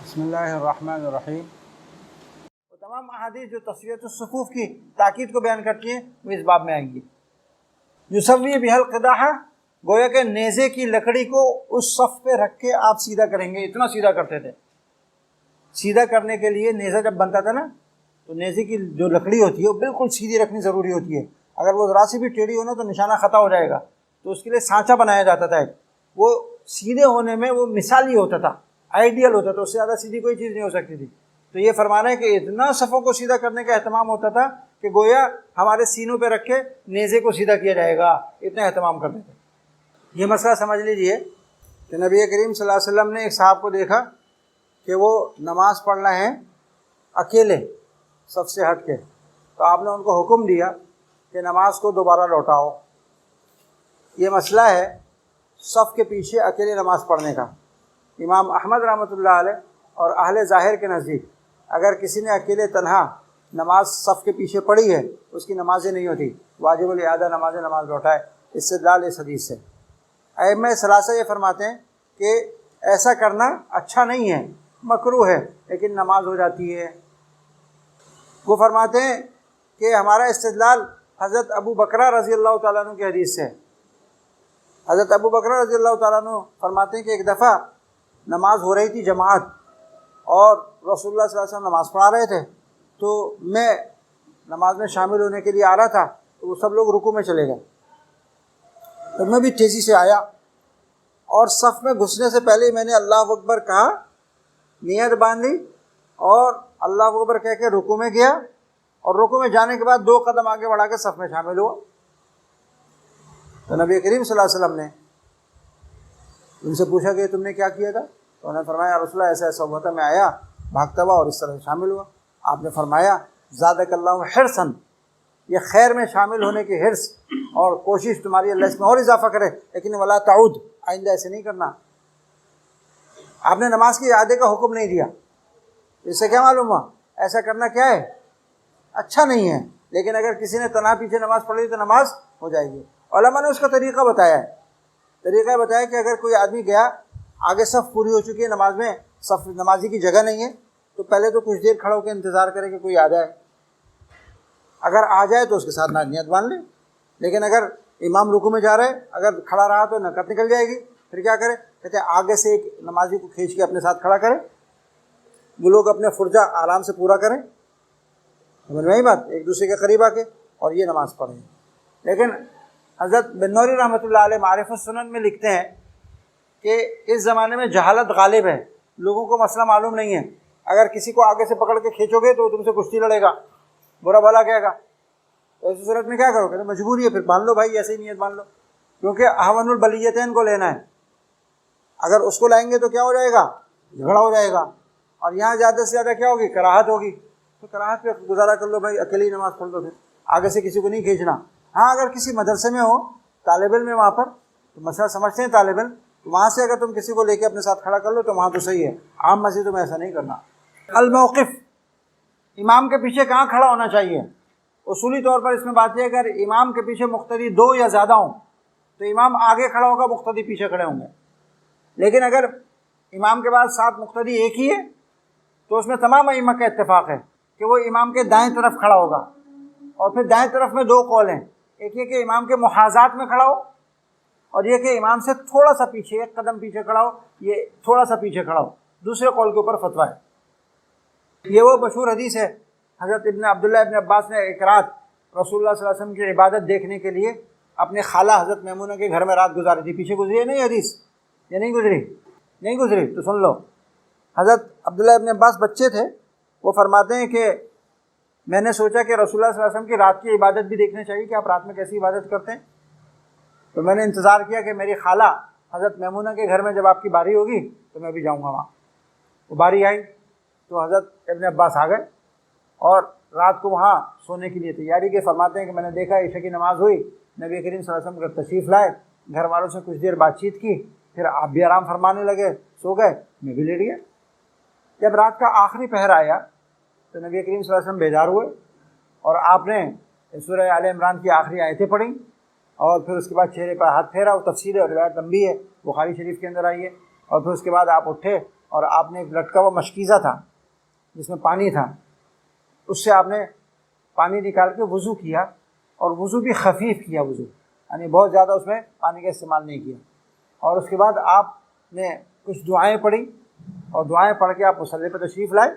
بسم اللہ الرحمن الرحیم۔ تمام احادیث جو تسویۃ الصفوف کی تاکید کو بیان کرتی ہیں وہ اس باب میں آئیں گی۔ یسوی بہ القداحہ، گویا کہ نیزے کی لکڑی کو اس صف پہ رکھ کے آپ سیدھا کریں گے، اتنا سیدھا کرتے تھے۔ سیدھا کرنے کے لیے نیزہ جب بنتا تھا نا تو نیزے کی جو لکڑی ہوتی ہے وہ بالکل سیدھی رکھنی ضروری ہوتی ہے، اگر وہ ذرا سی بھی ٹیڑھی ہونا تو نشانہ خطا ہو جائے گا، تو اس کے لیے سانچہ بنایا جاتا تھا۔ وہ سیدھے ہونے میں وہ مثالی ہوتا تھا، آئیڈیل ہوتا تھا، اس سے زیادہ سیدھی کوئی چیز نہیں ہو سکتی تھی۔ تو یہ فرمانا ہے کہ اتنا صفوں کو سیدھا کرنے کا اہتمام ہوتا تھا کہ گویا ہمارے سینوں پہ رکھ کے نیزے کو سیدھا کیا جائے گا، اتنا اہتمام کرتے تھے۔ یہ مسئلہ سمجھ لیجئے کہ نبی کریم صلی اللہ علیہ وسلم نے ایک صاحب کو دیکھا کہ وہ نماز پڑھ رہے ہیں اکیلے صف سے ہٹ کے، تو آپ نے ان کو حکم دیا کہ نماز کو دوبارہ لوٹاؤ۔ یہ مسئلہ ہے صف کے پیچھے اکیلے نماز پڑھنے کا۔ امام احمد رحمۃ اللہ علیہ اور اہل ظاہر کے نزدیک اگر کسی نے اکیلے تنہا نماز صف کے پیچھے پڑھی ہے اس کی نمازیں نہیں ہوتی، واجب الاعادہ نماز لوٹائے، استدلال اس حدیث سے۔ ائمہ ثلاثہ یہ فرماتے ہیں کہ ایسا کرنا اچھا نہیں ہے، مکروہ ہے، لیکن نماز ہو جاتی ہے۔ وہ فرماتے ہیں کہ ہمارا استدلال حضرت ابو بکرہ رضی اللہ تعالیٰ عنہ کی حدیث سے۔ حضرت ابو بکرہ رضی اللہ تعالیٰ عنہ فرماتے ہیں کہ ایک دفعہ نماز ہو رہی تھی جماعت، اور رسول اللہ صلی اللہ علیہ وسلم نماز پڑھا رہے تھے، تو میں نماز میں شامل ہونے کے لیے آ رہا تھا، تو وہ سب لوگ رکوع میں چلے گئے، تو میں بھی تیزی سے آیا اور صف میں گھسنے سے پہلے میں نے اللہ اکبر کہا، نیت باندھ لی اور اللہ اکبر کہہ کے رکوع میں گیا، اور رکوع میں جانے کے بعد 2 قدم آگے بڑھا کے صف میں شامل ہوا۔ تو نبی کریم صلی اللہ علیہ وسلم نے ان سے پوچھا کہ تم نے کیا کیا تھا؟ تو انہوں نے فرمایا یا رسول اللہ ایسا ایسا ہوا تھا، میں آیا بھاگتا ہوا اور اس طرح شامل ہوا۔ آپ نے فرمایا زادک اللہ حرصاً، یہ خیر میں شامل ہونے کی حرص اور کوشش تمہاری اللہ اس میں اور اضافہ کرے، لیکن ولا تعود، آئندہ ایسے نہیں کرنا۔ آپ نے نماز کی اعادے کا حکم نہیں دیا، اس سے کیا معلوم ہوا ایسا کرنا کیا ہے؟ اچھا نہیں ہے، لیکن اگر کسی نے تنہا پیچھے نماز پڑھ لی تو نماز ہو جائے گی۔ علماء نے اس کا طریقہ بتایا ہے، طریقہ بتایا کہ اگر کوئی آدمی گیا، آگے صف پوری ہو چکی ہے، نماز میں صف نمازی کی جگہ نہیں ہے، تو پہلے تو کچھ دیر کھڑا ہو کے انتظار کرے کہ کوئی آ جائے، اگر آ جائے تو اس کے ساتھ نیت باندھ لے، لیکن اگر امام رکوع میں جا رہے اگر کھڑا رہا تو نکت نکل جائے گی، پھر کیا کرے؟ کہتے ہیں آگے سے ایک نمازی کو کھینچ کے اپنے ساتھ کھڑا کرے، وہ لوگ اپنے فرجہ آرام سے پورا کریں، سمجھ میں آئی بات، ایک دوسرے کے قریب آ کے اور یہ نماز پڑھیں۔ لیکن حضرت بن نوری رحمۃ اللہ علیہ معارف السنن میں لکھتے ہیں کہ اس زمانے میں جہالت غالب ہے، لوگوں کو مسئلہ معلوم نہیں ہے، اگر کسی کو آگے سے پکڑ کے کھینچو گے تو وہ تم سے کشتی لڑے گا، برا بھلا کہے گا، تو ایسی صورت میں کیا کرو گے؟ مجبوری ہے، پھر باندھ لو بھائی، ایسے ہی نیت باندھ لو، کیونکہ احون البلیتین کو لینا ہے، اگر اس کو لائیں گے تو کیا ہو جائے گا؟ جھگڑا ہو جائے گا، اور یہاں زیادہ سے زیادہ کیا ہوگی؟ کراہت ہوگی، تو کراہت پہ گزارا کر لو بھائی، اکیلی نماز پڑھ لو، پھر آگے سے کسی کو نہیں کھینچنا۔ ہاں اگر کسی مدرسے میں ہو، طالب علم ہے وہاں پر، تو مسئلہ سمجھتے ہیں طالب علم، تو وہاں سے اگر تم کسی کو لے کے اپنے ساتھ کھڑا کر لو تو وہاں تو صحیح ہے، عام مسجدوں میں ایسا نہیں کرنا۔ الموقف، امام کے پیچھے کہاں کھڑا ہونا چاہیے؟ اصولی طور پر اس میں بات ہے اگر امام کے پیچھے مقتدی 2 یا زیادہ ہوں تو امام آگے کھڑا ہوگا، مقتدی پیچھے کھڑے ہوں گے، لیکن اگر امام کے بعد 7 مقتدی ایک ہی ہے تو اس میں تمام ائمہ کا اتفاق ہے کہ وہ امام کے دائیں طرف کھڑا ہوگا، اور پھر دائیں طرف میں 2 قول ہیں، ایک یہ کہ امام کے محاذات میں کھڑا ہو، اور یہ کہ امام سے تھوڑا سا پیچھے، 1 قدم پیچھے کھڑا ہو، یہ تھوڑا سا پیچھے کھڑا ہو، دوسرے قول کے اوپر فتویٰ ہے۔ یہ وہ مشہور حدیث ہے، حضرت عبداللہ ابن عباس نے ایک رات رسول اللہ صلی اللہ علیہ وسلم کی عبادت دیکھنے کے لیے اپنے خالہ حضرت میمونہ کے گھر میں رات گزاری تھی، پیچھے گزری ہے نہیں حدیث؟ یہ نہیں گزری؟ نہیں گزری تو سن لو۔ حضرت عبداللہ ابن عباس بچے تھے، وہ فرماتے ہیں کہ میں نے سوچا کہ رسول اللہ صلی اللہ علیہ وسلم کی رات کی عبادت بھی دیکھنا چاہیے کہ آپ رات میں کیسی عبادت کرتے ہیں، تو میں نے انتظار کیا کہ میری خالہ حضرت میمونہ کے گھر میں جب آپ کی باری ہوگی تو میں بھی جاؤں گا وہاں۔ وہ باری آئی تو حضرت ابن عباس آ گئے اور رات کو وہاں سونے کے لیے تیاری کے۔ فرماتے ہیں کہ میں نے دیکھا عشاء کی نماز ہوئی، نبی کریم صلی اللہ علیہ وسلم تشریف لائے، گھر والوں سے کچھ دیر بات چیت کی، پھر آپ بھی آرام فرمانے لگے، سو گئے، میں بھی لیٹ گیا۔ جب رات کا آخری پہر آیا تو نبی کریم صلی اللہ علیہ وسلم بیدار ہوئے اور آپ نے سورہ آل عمران کی آخری آیتیں پڑھیں، اور پھر اس کے بعد چہرے پر ہاتھ پھیرا، وہ تفسیر اور روایت لمبی ہے، بخاری شریف کے اندر آئی ہے، اور پھر اس کے بعد آپ اٹھے اور آپ نے ایک لٹکا ہوا مشکیزہ تھا جس میں پانی تھا، اس سے آپ نے پانی نکال کے وضو کیا، اور وضو بھی خفیف کیا، وضو یعنی بہت زیادہ اس میں پانی کا استعمال نہیں کیا، اور اس کے بعد آپ نے کچھ دعائیں پڑھی، اور دعائیں پڑھ کے آپ مصلی پہ تشریف لائے،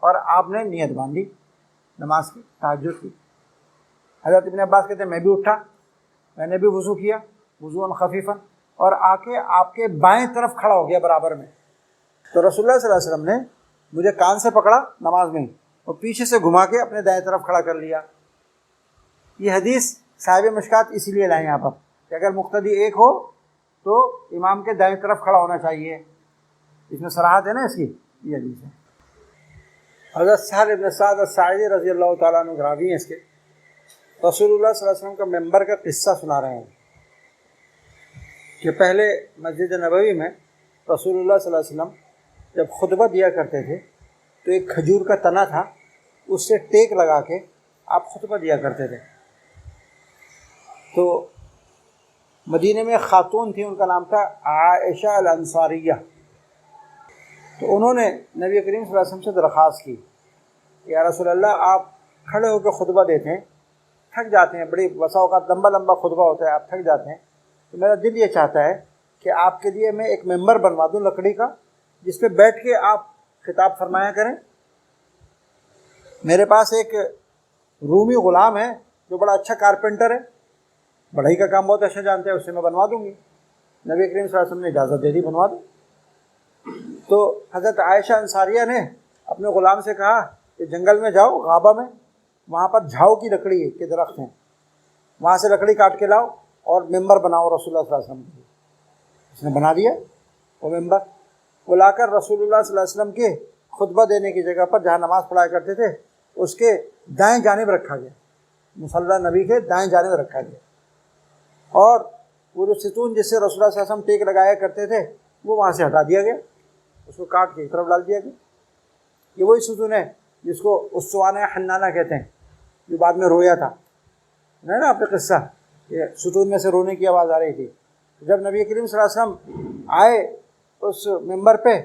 اور آپ نے نیت باندھی نماز کی، تہجد کی۔ حضرت ابن عباس کہتے ہیں میں بھی اٹھا، میں نے بھی وضو کیا وضوءً خفیفاً، اور آ کے آپ کے بائیں طرف کھڑا ہو گیا برابر میں۔ تو رسول اللہ صلی اللہ علیہ وسلم نے مجھے کان سے پکڑا نماز میں، اور پیچھے سے گھما کے اپنے دائیں طرف کھڑا کر لیا۔ یہ حدیث صاحب مشکات اسی لیے لائیں یہاں پر کہ اگر مقتدی ایک ہو تو امام کے دائیں طرف کھڑا ہونا چاہیے، اس میں صراحت ہے نا اس کی، یہ حدیث ہے۔ حضرت سہل بن سعد الساعدی رضی اللہ تعالیٰ عنہ راوی ہیں اس کے، رسول اللہ صلی اللہ علیہ وسلم کا ممبر کا قصہ سنا رہے ہیں کہ پہلے مسجد نبوی میں رسول اللہ صلی اللہ علیہ وسلم جب خطبہ دیا کرتے تھے تو ایک کھجور کا تنا تھا، اس سے ٹیک لگا کے آپ خطبہ دیا کرتے تھے۔ تو مدینہ میں خاتون تھی، ان کا نام تھا عائشہ الانصاریہ، تو انہوں نے نبی کریم صلی اللہ علیہ وسلم سے درخواست کی، یا رسول اللہ آپ کھڑے ہو کے خطبہ دیتے ہیں، تھک جاتے ہیں، بڑی بسا اوقات لمبا لمبا خطبہ ہوتا ہے، آپ تھک جاتے ہیں، تو میرا دل یہ چاہتا ہے کہ آپ کے لیے میں ایک ممبر بنوا دوں لکڑی کا، جس پہ بیٹھ کے آپ خطاب فرمایا کریں۔ میرے پاس ایک رومی غلام ہے جو بڑا اچھا کارپینٹر ہے، بڑھئی کا کام بہت اچھا جانتا ہے، اس سے میں بنوا دوں گی۔ نبی کریم صلی اللہ علیہ وسلم نے اجازت دے دی، بنوا دو۔ تو حضرت عائشہ انصاریہ نے اپنے غلام سے کہا کہ جنگل میں جاؤ، غابہ میں، وہاں پر جھاؤ کی لکڑی کے درخت ہیں، وہاں سے لکڑی کاٹ کے لاؤ اور ممبر بناؤ رسول اللہ صلی اللہ علیہ وسلم کے لیے۔ اس نے بنا دیا وہ ممبر، وہ لا کر رسول اللہ صلی اللہ علیہ وسلم کے خطبہ دینے کی جگہ پر جہاں نماز پڑھایا کرتے تھے اس کے دائیں جانب رکھا گیا، مصلی نبی کے دائیں جانب رکھا گیا، اور وہ جو ستون جس سے رسول اللہ صلی اللہ علیہ وسلم ٹیک لگایا کرتے تھے وہ وہاں سے ہٹا دیا گیا، اس کو کاٹ کے ایک طرف ڈال دیا گیا۔ یہ وہی ستون ہے جس کو اسوانہ حنانہ کہتے ہیں، جو بعد میں رویا تھا، ہے نا آپ کا قصہ، یہ ستون میں سے رونے کی آواز آ رہی تھی۔ جب نبی کریم صلی اللہ علیہ وسلم آئے اس ممبر پہ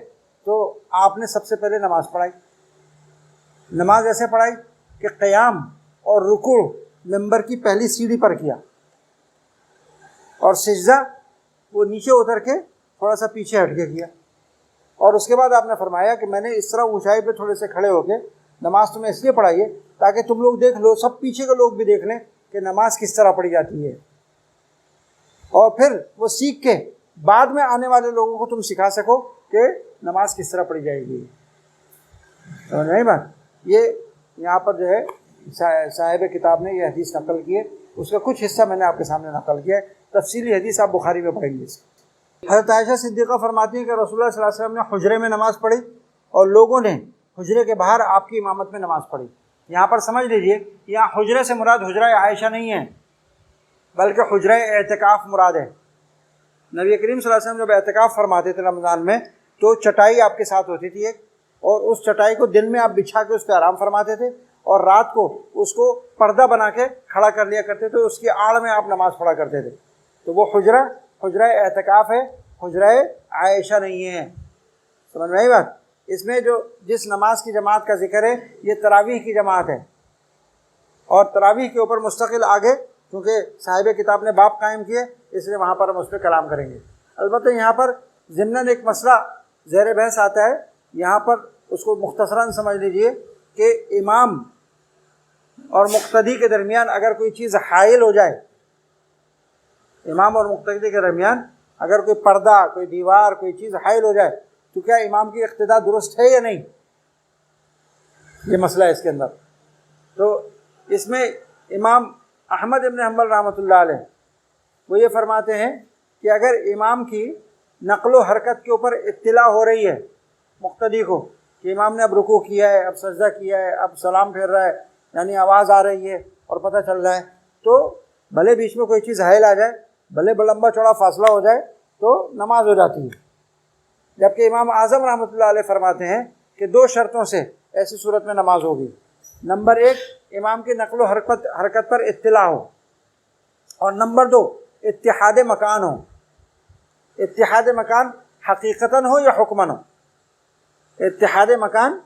تو آپ نے سب سے پہلے نماز پڑھائی، نماز ایسے پڑھائی کہ قیام اور رکوع ممبر کی پہلی سیڑھی پر کیا، اور سجدہ وہ نیچے اتر کے تھوڑا سا پیچھے ہٹ کے کیا، اور اس کے بعد آپ نے فرمایا کہ میں نے اس طرح اونچائی پہ تھوڑے سے کھڑے ہو کے نماز تمہیں اس لیے پڑھائی ہے تاکہ تم لوگ دیکھ لو، سب پیچھے کے لوگ بھی دیکھ لیں کہ نماز کس طرح پڑھی جاتی ہے، اور پھر وہ سیکھ کے بعد میں آنے والے لوگوں کو تم سکھا سکو کہ نماز کس طرح پڑھی جائے گی۔ سمجھ میں آئی بات؟ یہ یہاں پر جو ہے صاحب کتاب نے یہ حدیث نقل کی ہے، اس کا کچھ حصہ میں نے آپ کے سامنے نقل کیا ہے، تفصیلی حدیث آپ بخاری میں پڑھیں گے۔ حضرت عائشہ صدیقہ فرماتی ہیں کہ رسول اللہ صلی اللہ علیہ وسلم نے حجرے میں نماز پڑھی اور لوگوں نے حجرے کے باہر آپ کی امامت میں نماز پڑھی۔ یہاں پر سمجھ لیجئے، یہاں حجرے سے مراد حجرہ عائشہ نہیں ہے بلکہ حجرہ اعتکاف مراد ہے۔ نبی کریم صلی اللہ علیہ وسلم جب اعتکاف فرماتے تھے رمضان میں تو چٹائی آپ کے ساتھ ہوتی تھی ایک، اور اس چٹائی کو دن میں آپ بچھا کے اس پہ آرام فرماتے تھے، اور رات کو اس کو پردہ بنا کے کھڑا کر لیا کرتے تھے، اس کی آڑ میں آپ نماز پڑھا کرتے تھے۔ تو وہ حجرہ اعتکاف ہے، حجرہ عائشہ نہیں ہے۔ سمجھ میں آئی بات؟ اس میں جو جس نماز کی جماعت کا ذکر ہے یہ تراویح کی جماعت ہے، اور تراویح کے اوپر مستقل آگے کیونکہ صاحب کتاب نے باب قائم کیے اس لیے وہاں پر ہم اس پہ کلام کریں گے۔ البتہ یہاں پر ضمناً ایک مسئلہ زیر بحث آتا ہے، یہاں پر اس کو مختصراً سمجھ لیجئے کہ امام اور مقتدی کے درمیان اگر کوئی چیز حائل ہو جائے، امام اور مقتدی کے درمیان اگر کوئی پردہ، کوئی دیوار، کوئی چیز حائل ہو جائے تو کیا امام کی اقتداء درست ہے یا نہیں، یہ مسئلہ ہے اس کے اندر۔ تو اس میں امام احمد ابن حنبل رحمۃ اللہ علیہ وہ یہ فرماتے ہیں کہ اگر امام کی نقل و حرکت کے اوپر اطلاع ہو رہی ہے مقتدی کو کہ امام نے اب رکوع کیا ہے، اب سجدہ کیا ہے، اب سلام پھیر رہا ہے، یعنی آواز آ رہی ہے اور پتہ چل رہا ہے، تو بھلے بیچ میں کوئی چیز حائل آ جائے، بھلے لمبا چوڑا فاصلہ ہو جائے تو نماز ہو جاتی ہے۔ جبکہ امام اعظم رحمۃ اللہ علیہ فرماتے ہیں کہ دو شرطوں سے ایسی صورت میں نماز ہوگی۔ نمبر ایک، امام کی نقل و حرکت پر اطلاع ہو، اور نمبر دو، اتحاد مکان ہو۔ اتحاد مکان حقیقتاً ہو یا حکماً ہو، اتحاد مکان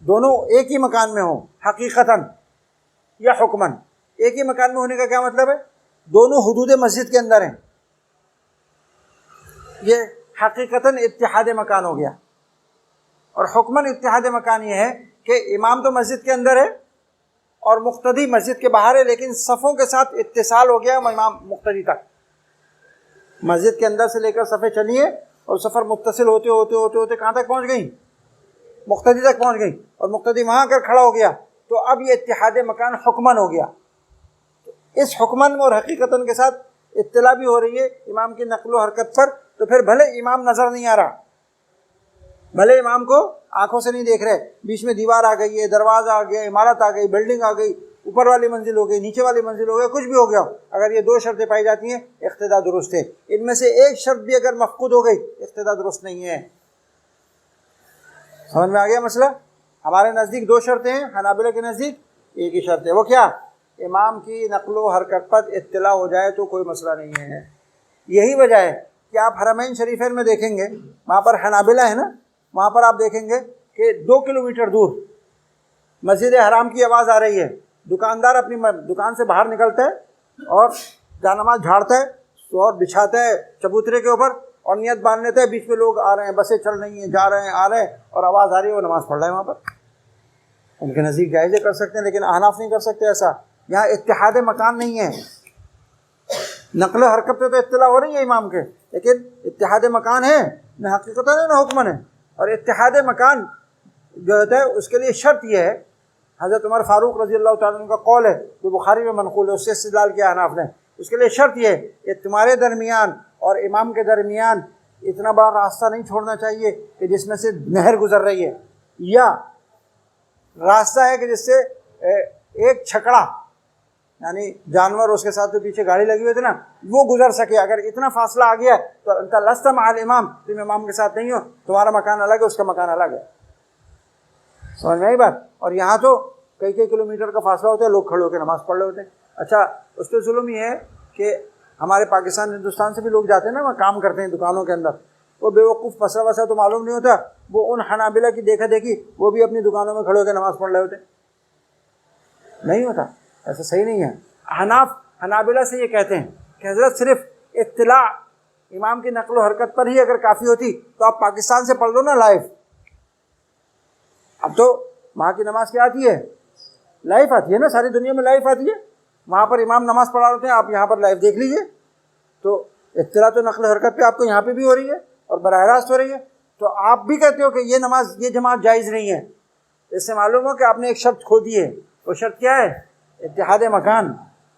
دونوں ایک ہی مکان میں ہوں حقیقتاً یا حکماً. ایک ہی مکان میں ہونے کا کیا مطلب ہے؟ دونوں حدود مسجد کے اندر ہیں، یہ حقیقتاً اتحاد مکان ہو گیا. اور حکماً اتحاد مکان یہ ہے کہ امام تو مسجد کے اندر ہے اور مقتدی مسجد کے باہر ہے، لیکن صفوں کے ساتھ اتصال ہو گیا امام مقتدی تک. مسجد کے اندر سے لے کر صفیں چلیے اور سفر متصل ہوتے ہوتے ہوتے ہوتے کہاں تک پہنچ گئی؟ مقتدی تک پہنچ گئی، اور مقتدی وہاں کر کھڑا ہو گیا. تو اب یہ اتحاد مکان حکماً ہو گیا. اس حکماً اور حقیقتاً کے ساتھ اطلاع بھی ہو رہی ہے امام کی نقل و حرکت پر. تو پھر بھلے امام نظر نہیں آ رہا، بھلے امام کو آنکھوں سے نہیں دیکھ رہے، بیچ میں دیوار آ گئی ہے، دروازہ آ گیا، عمارت آ گئی، بلڈنگ آ گئی، اوپر والی منزل ہو گئی، نیچے والی منزل ہو گئی، کچھ بھی ہو گیا، اگر یہ دو شرطیں پائی جاتی ہیں اقتداء درست ہے. ان میں سے ایک شرط بھی اگر مفقود ہو گئی اقتداء درست نہیں ہے. سمجھ میں آ گیا مسئلہ؟ ہمارے نزدیک دو شرطیں ہیں، حنابلہ کے نزدیک ایک ہی شرط ہے. وہ کیا؟ امام کی نقل و حرکت پر اطلاع ہو جائے تو کوئی مسئلہ نہیں ہے. یہی وجہ ہے کہ آپ حرمین شریفین میں دیکھیں گے، وہاں پر حنابلہ ہے نا، وہاں پر آپ دیکھیں گے کہ 2 کلومیٹر دور مسجد حرام کی آواز آ رہی ہے، دکاندار اپنی دکان سے باہر نکلتا ہے اور جانماز جھاڑتا ہے اور بچھاتا ہے چبوترے کے اوپر اور نیت باندھ لیتا ہے. بیچ میں لوگ آ رہے ہیں، بسیں چل رہی ہیں، جا رہے ہیں، آ رہے ہیں، اور آواز آ رہی ہے، وہ نماز پڑھ رہا ہے وہاں پر. ان کے نزدیک جائزے کر سکتے ہیں، لیکن احناف نہیں کر سکتے ایسا. یہاں اتحاد مکان نہیں ہے. نقل و حرکت پہ تو اطلاع ہو رہی ہے امام کے، لیکن اتحاد مکان ہے نہ حقیقتاً ہے نہ حکماً ہے. اور اتحاد مکان جو ہوتا ہے اس کے لیے شرط یہ ہے، حضرت عمر فاروق رضی اللہ تعالیٰ عنہ کا قول ہے جو بخاری میں منقول ہے، اس سے استدلال کیا احناف نے. اس کے لیے شرط یہ ہے کہ تمہارے درمیان اور امام کے درمیان اتنا بڑا راستہ نہیں چھوڑنا چاہیے کہ جس میں سے نہر گزر رہی ہے، یا راستہ ہے کہ جس سے ایک چھکڑا یعنی جانور اس کے ساتھ جو پیچھے گاڑی لگی ہوئی تھی نا وہ گزر سکے. اگر اتنا فاصلہ آ گیا تو انت لست مع الامام، تم امام کے ساتھ نہیں ہو، تمہارا مکان الگ ہے، اس کا مکان الگ ہے. سمجھ میں آئی بات؟ اور یہاں تو کئی کلومیٹر کا فاصلہ ہوتا ہے، لوگ کھڑے ہو کے نماز پڑھ رہے ہوتے ہیں. اچھا، اس پہ ظلم یہ ہے کہ ہمارے پاکستان ہندوستان سے بھی لوگ جاتے ہیں نا، وہاں کام کرتے ہیں دکانوں کے اندر، وہ بیوقوف مسئلہ وسا تو معلوم نہیں ہوتا، وہ ان حنابلہ کی دیکھا دیکھی وہ بھی اپنی دکانوں میں کھڑے ہو کے نماز پڑھ رہے ہوتے. نہیں ہوتا ایسا، صحیح نہیں ہے. احناف حنابلہ سے یہ کہتے ہیں کہ حضرت صرف اطلاع امام کی نقل و حرکت پر ہی اگر کافی ہوتی تو آپ پاکستان سے پڑھ لو نا لائیو. اب تو وہاں کی نماز کیا آتی ہے؟ لائیو آتی ہے نا، ساری دنیا میں لائیو آتی ہے. وہاں پر امام نماز پڑھا ہوتے ہیں، آپ یہاں پر لائیو دیکھ لیجئے. تو اطلاع تو نقل و حرکت پہ آپ کو یہاں پہ بھی ہو رہی ہے اور براہ راست ہو رہی ہے. تو آپ بھی کہتے ہو کہ یہ نماز، یہ جماعت جائز نہیں ہے. اس سے معلوم ہو کہ آپ نے ایک شرط کھو دی ہے. وہ شرط کیا ہے؟ اتحاد مکان.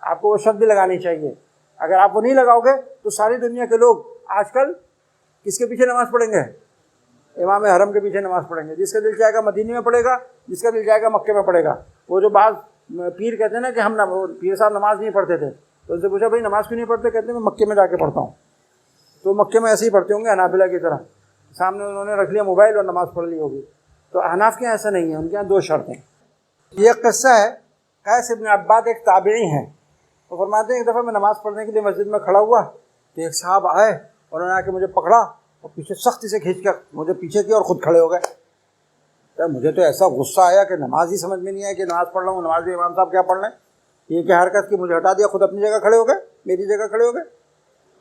آپ کو وہ شرط بھی لگانی چاہیے. اگر آپ وہ نہیں لگاؤ گے تو ساری دنیا کے لوگ آج کل کس کے پیچھے نماز پڑھیں گے؟ امام حرم کے پیچھے نماز پڑھیں گے. جس کا دل چاہے گا مدینے میں پڑھے گا، جس کا دل چاہے گا مکے میں پڑھے گا. وہ جو بعض پیر کہتے ہیں نا کہ ہم پیر صاحب نماز نہیں پڑھتے تھے، تو ان سے پوچھا بھائی نماز کیوں نہیں پڑھتے؟ کہتے ہیں میں مکے میں جا کے پڑھتا ہوں. تو مکے میں ایسے ہی پڑھتے ہوں گے حنابلہ کی طرح، سامنے انہوں نے رکھ لیا موبائل اور نماز پڑھ لی ہوگی. تو احناف کے یہاں ایسا نہیں ہے، ان کے یہاں 2 شرطیں. یہ قصہ ہے، قیس ابن عباد ایک تابعی ہیں، وہ فرماتے ہیں ایک دفعہ میں نماز پڑھنے کے لیے مسجد میں کھڑا ہوا تو ایک صاحب آئے اور انہوں نے آ کے مجھے پکڑا اور پیچھے سختی سے کھینچ کر مجھے پیچھے کیا اور خود کھڑے ہو گئے. مجھے تو ایسا غصہ آیا کہ نماز ہی سمجھ میں نہیں آیا کہ نماز پڑھ رہا ہوں، نماز بھی امام صاحب کیا پڑھ رہے ہیں. یہ کیا حرکت کی، مجھے ہٹا دیا، خود اپنی جگہ کھڑے ہو گئے، میری جگہ کھڑے ہو گئے.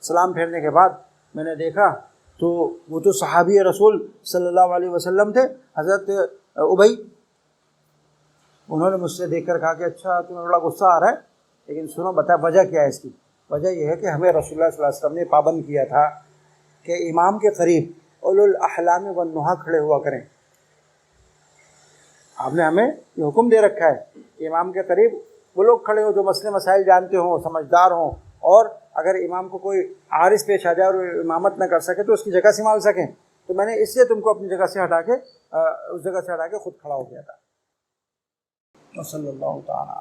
سلام پھیرنے کے بعد میں نے دیکھا تو وہ تو صحابی رسول صلی اللہ علیہ وسلم تھے، حضرت ابی. انہوں نے مجھ سے دیکھ کر کہا کہ اچھا تمہیں بڑا غصہ آ رہا ہے، لیکن سنو بتا وجہ کیا ہے اس کی. وجہ یہ ہے کہ ہمیں رسول اللہ صلی اللہ علیہ وسلم نے پابند کیا تھا کہ امام کے قریب اولو الاحلام والنہی کھڑے ہوا کریں. آپ نے ہمیں یہ حکم دے رکھا ہے کہ امام کے قریب وہ لوگ کھڑے ہو جو مسئلے مسائل جانتے ہوں، سمجھدار ہوں، اور اگر امام کو کوئی عارض پیش آ جائے اور امامت نہ کر سکے تو اس کی جگہ سنبھال سکیں. تو میں نے اس لیے تم کو اپنی جگہ سے ہٹا کے اس جگہ سے ہٹا کے خود کھڑا ہو گیا تھا. صلی اللہ تعالیٰ